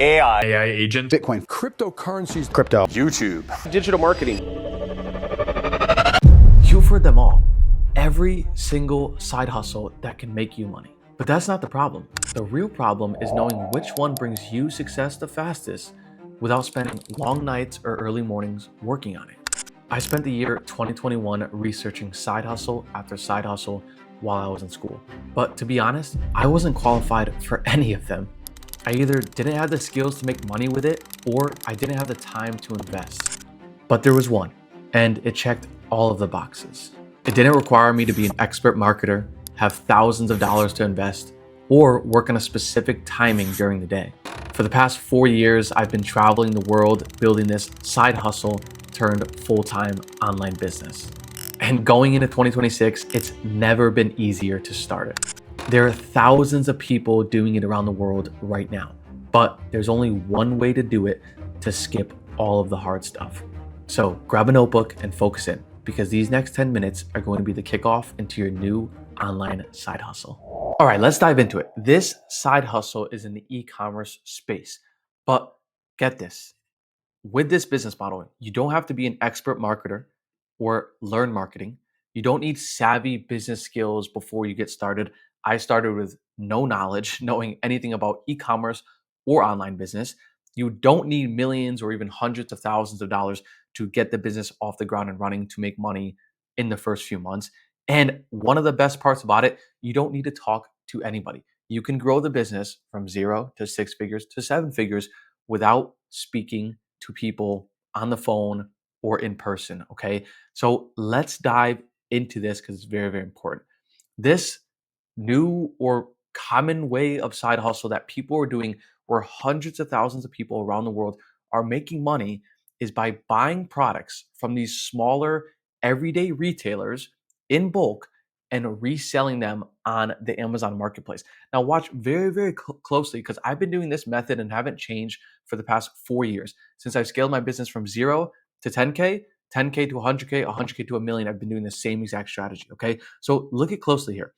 AI agent, Bitcoin, cryptocurrencies, crypto, YouTube, digital marketing. You've heard them all. Every single side hustle that can make you money. But that's not the problem. The real problem is knowing which one brings you success the fastest without spending long nights or early mornings working on it. I spent the year 2021 researching side hustle after side hustle while I was in school. But to be honest, I wasn't qualified for any of them. I either didn't have the skills to make money with it, or I didn't have the time to invest. But there was one, and it checked all of the boxes. It didn't require me to be an expert marketer, have thousands of dollars to invest, or work on a specific timing during the day. For the past 4 years, I've been traveling the world building this side hustle turned full-time online business. And going into 2026, it's never been easier to start it. There are thousands of people doing it around the world right now, but there's only one way to do it to skip all of the hard stuff. So grab a notebook and focus in, because these next 10 minutes are going to be the kickoff into your new online side hustle. All right, let's dive into it. This side hustle is in the e-commerce space, but get this. With this business model, you don't have to be an expert marketer or learn marketing. You don't need savvy business skills before you get started. I started with no knowledge, knowing anything about e-commerce or online business. You don't need millions or even hundreds of thousands of dollars to get the business off the ground and running to make money in the first few months. And one of the best parts about it, you don't need to talk to anybody. You can grow the business from 0 to 6 figures to 7 figures without speaking to people on the phone or in person, okay? So let's dive into this because it's very, very important. This new or common way of side hustle that people are doing, where hundreds of thousands of people around the world are making money, is by buying products from these smaller everyday retailers in bulk and reselling them on the Amazon marketplace. Now watch very, very closely, because I've been doing this method and haven't changed for the past 4 years. Since I've scaled my business from 0 to 10K, 10K to 100K, 100K to a million, I've been doing the same exact strategy, okay? So look at closely here.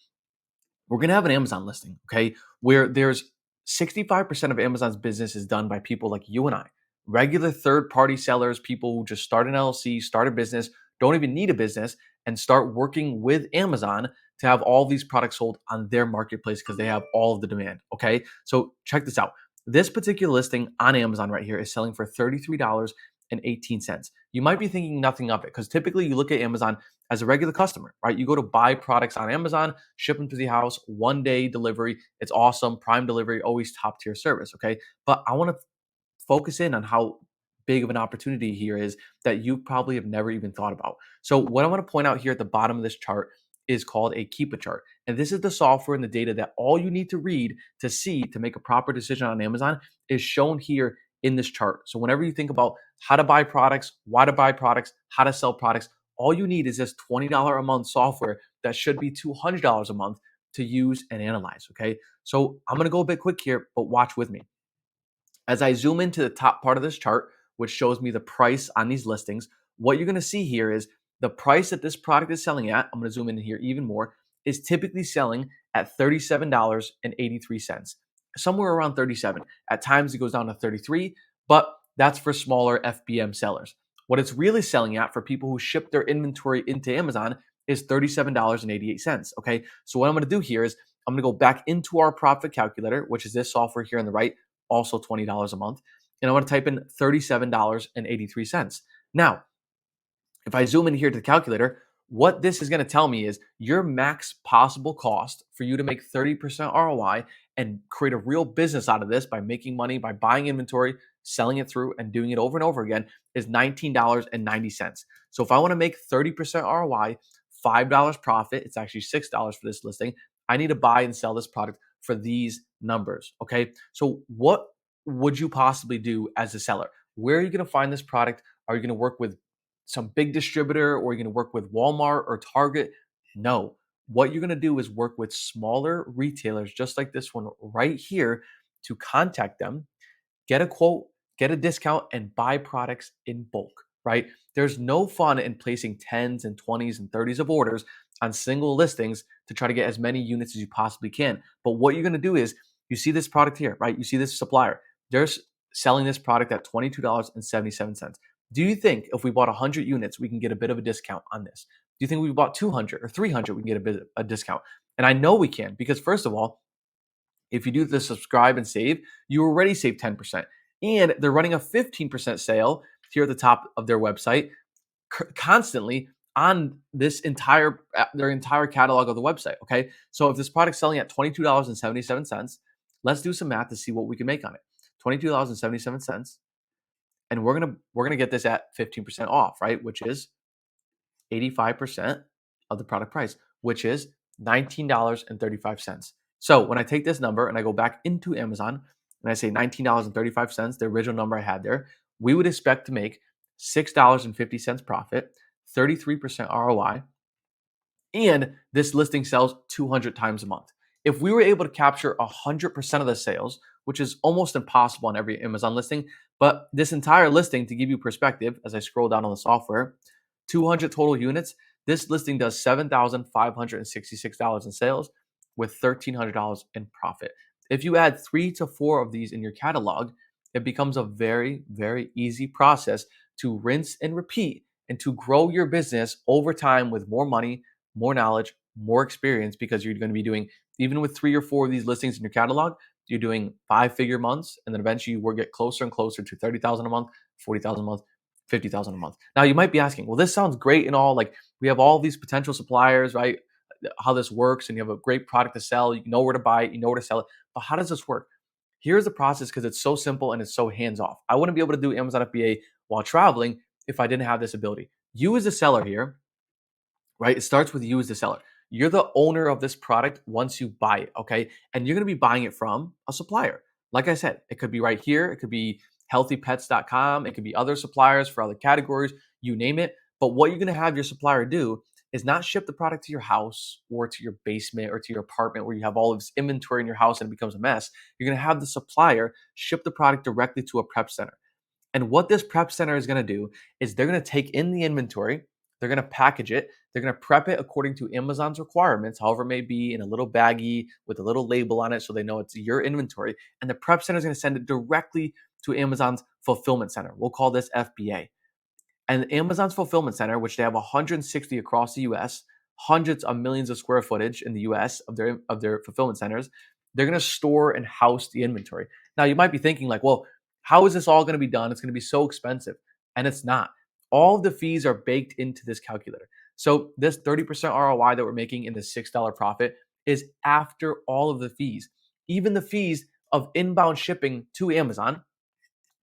We're going to have an Amazon listing, okay, where there's 65% of Amazon's business is done by people like you and I, regular third-party sellers, people who just start an LLC, start a business, don't even need a business, and start working with Amazon to have all these products sold on their marketplace because they have all of the demand, okay? So check this out. This particular listing on Amazon right here is selling for $33.18. You might be thinking nothing of it, because typically you look at Amazon as a regular customer, right? You go to buy products on Amazon, ship them to the house, 1-day delivery. It's awesome. Prime delivery, always top tier service, okay? But I want to focus in on how big of an opportunity here is that you probably have never even thought about. So what I want to point out here at the bottom of this chart is called a Keepa chart. And this is the software and the data that all you need to read to see to make a proper decision on Amazon is shown here in this chart. So whenever you think about how to buy products, why to buy products, how to sell products, all you need is this $20 a month software that should be $200 a month to use and analyze, okay? So I'm gonna go a bit quick here, but watch with me. As I zoom into the top part of this chart, which shows me the price on these listings, what you're gonna see here is the price that this product is selling at, I'm gonna zoom in here even more, is typically selling at $37.83, somewhere around 37. At times it goes down to 33, but that's for smaller FBM sellers. What it's really selling at for people who ship their inventory into Amazon is $37.88, okay? So what I'm gonna do here is I'm gonna go back into our profit calculator, which is this software here on the right, also $20 a month, and I'm gonna type in $37.83. Now, if I zoom in here to the calculator, what this is going to tell me is your max possible cost for you to make 30% ROI and create a real business out of this by making money, by buying inventory, selling it through, and doing it over and over again is $19.90. So if I want to make 30% ROI, $5 profit, it's actually $6 for this listing, I need to buy and sell this product for these numbers, okay? So what would you possibly do as a seller? Where are you going to find this product? Are you going to work with some big distributor, or you're going to work with Walmart or Target? No. What you're going to do is work with smaller retailers just like this one right here to contact them, get a quote, get a discount, and buy products in bulk, right? There's no fun in placing 10s and 20s and 30s of orders on single listings to try to get as many units as you possibly can. But what you're going to do is, you see this product here, right? You see this supplier. There's selling this product at $22.77. Do you think if we bought 100 units, we can get a bit of a discount on this? Do you think if we bought 200 or 300, we can get a bit of a discount? And I know we can, because first of all, if you do the subscribe and save, you already save 10%. And they're running a 15% sale here at the top of their website constantly on this their entire catalog of the website. Okay. So if this product's selling at $22.77, let's do some math to see what we can make on it. $22.77. And we're gonna get this at 15% off, right? Which is 85% of the product price, which is $19.35. So when I take this number and I go back into Amazon and I say $19.35, the original number I had there, we would expect to make $6.50 profit, 33% ROI, and this listing sells 200 times a month. If we were able to capture 100% of the sales, which is almost impossible on every Amazon listing, but this entire listing, to give you perspective, as I scroll down on the software, 200 total units, this listing does $7,566 in sales with $1,300 in profit. If you add 3 to 4 of these in your catalog, it becomes a very, very easy process to rinse and repeat and to grow your business over time with more money, more knowledge, more experience, because you're going to be doing, even with 3 or 4 of these listings in your catalog, you're doing 5-figure months, and then eventually you will get closer and closer to 30,000 a month, 40,000 a month, 50,000 a month. Now you might be asking, well, this sounds great and all, like we have all these potential suppliers, right? How this works, and you have a great product to sell, you know where to buy it, you know where to sell it, but how does this work? Here's the process, because it's so simple and it's so hands-off. I wouldn't be able to do Amazon FBA while traveling if I didn't have this ability. You as a seller here, right? It starts with you as the seller. You're the owner of this product once you buy it, okay? And you're gonna be buying it from a supplier. Like I said, it could be right here. It could be healthypets.com. It could be other suppliers for other categories, you name it. But what you're gonna have your supplier do is not ship the product to your house or to your basement or to your apartment where you have all of this inventory in your house and it becomes a mess. You're gonna have the supplier ship the product directly to a prep center. And what this prep center is going to do is they're going to take in the inventory, they're going to package it, they're going to prep it according to Amazon's requirements, however it may be, in a little baggie with a little label on it so they know it's your inventory. And the prep center is going to send it directly to Amazon's fulfillment center. We'll call this FBA. And Amazon's fulfillment center, which they have 160 across the US, hundreds of millions of square footage in the US of their fulfillment centers, they're going to store and house the inventory. Now you might be thinking like, well, how is this all going to be done? It's going to be so expensive. And it's not. All of the fees are baked into this calculator. So this 30% ROI that we're making in the $6 profit is after all of the fees. Even the fees of inbound shipping to Amazon,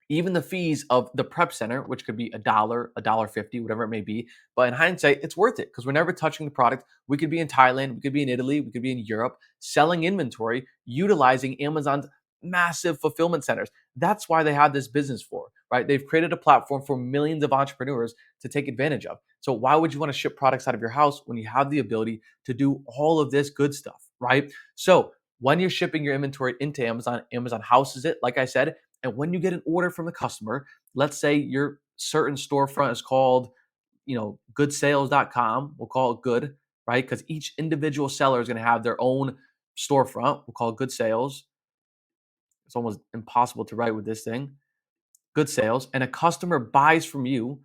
even the fees of the prep center, which could be $1, $1.50, whatever it may be. But in hindsight, it's worth it because we're never touching the product. We could be in Thailand, we could be in Italy, we could be in Europe, selling inventory, utilizing Amazon's massive fulfillment centers. That's why they have this business for, right? They've created a platform for millions of entrepreneurs to take advantage of. So why would you want to ship products out of your house when you have the ability to do all of this good stuff, right? So when you're shipping your inventory into Amazon, Amazon houses it, like I said. And when you get an order from the customer, let's say your certain storefront is called, goodsales.com. We'll call it good, right? Because each individual seller is going to have their own storefront. We'll call it good sales. It's almost impossible to write with this thing. Good sales. And a customer buys from you.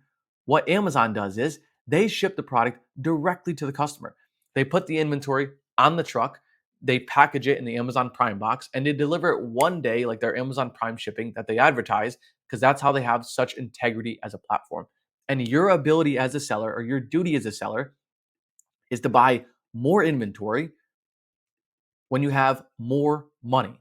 What Amazon does is they ship the product directly to the customer. They put the inventory on the truck, they package it in the Amazon Prime box, and they deliver it one day, like their Amazon Prime shipping that they advertise, because that's how they have such integrity as a platform. And your ability as a seller, or your duty as a seller, is to buy more inventory when you have more money.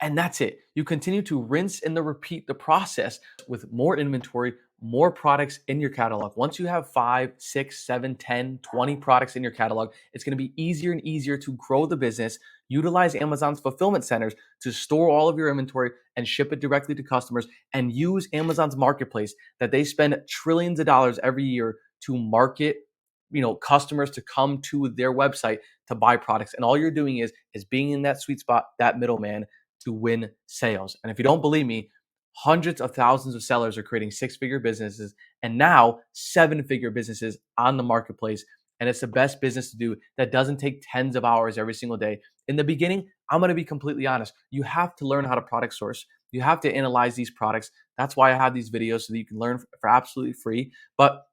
And that's it. You continue to rinse and repeat the process with more inventory, more products in your catalog. Once you have 5, 6, 7, 10, 20 products in your catalog, it's going to be easier and easier to grow the business. Utilize Amazon's fulfillment centers to store all of your inventory and ship it directly to customers, and use Amazon's marketplace that they spend trillions of dollars every year to market, customers to come to their website to buy products. And all you're doing is being in that sweet spot, that middleman, to win sales. And if you don't believe me, hundreds of thousands of sellers are creating 6-figure businesses and now 7-figure businesses on the marketplace. And it's the best business to do that doesn't take tens of hours every single day. In the beginning, I'm going to be completely honest. You have to learn how to product source. You have to analyze these products. That's why I have these videos so that you can learn for absolutely free. But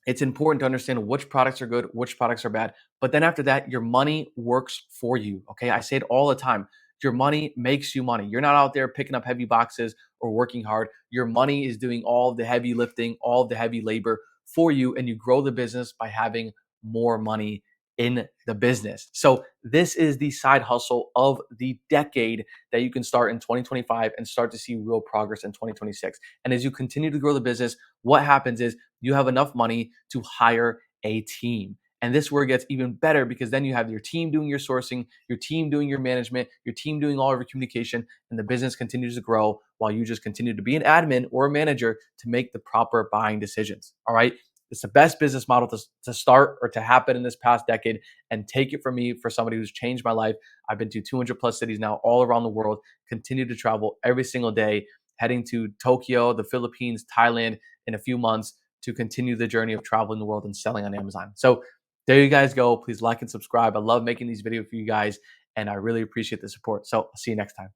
it's important to understand which products are good, which products are bad. But then after that, your money works for you. Okay. I say it all the time. Your money makes you money. You're not out there picking up heavy boxes or working hard. Your money is doing all the heavy lifting, all the heavy labor for you. And you grow the business by having more money in the business. So this is the side hustle of the decade that you can start in 2025 and start to see real progress in 2026. And as you continue to grow the business, what happens is you have enough money to hire a team. And this is where it gets even better, because then you have your team doing your sourcing, your team doing your management, your team doing all of your communication, and the business continues to grow while you just continue to be an admin or a manager to make the proper buying decisions. All right. It's the best business model to start or to happen in this past decade. And take it from me, for somebody who's changed my life. I've been to 200 plus cities now all around the world, continue to travel every single day, heading to Tokyo, the Philippines, Thailand in a few months to continue the journey of traveling the world and selling on Amazon. So there you guys go. Please like and subscribe. I love making these videos for you guys, and I really appreciate the support. So I'll see you next time.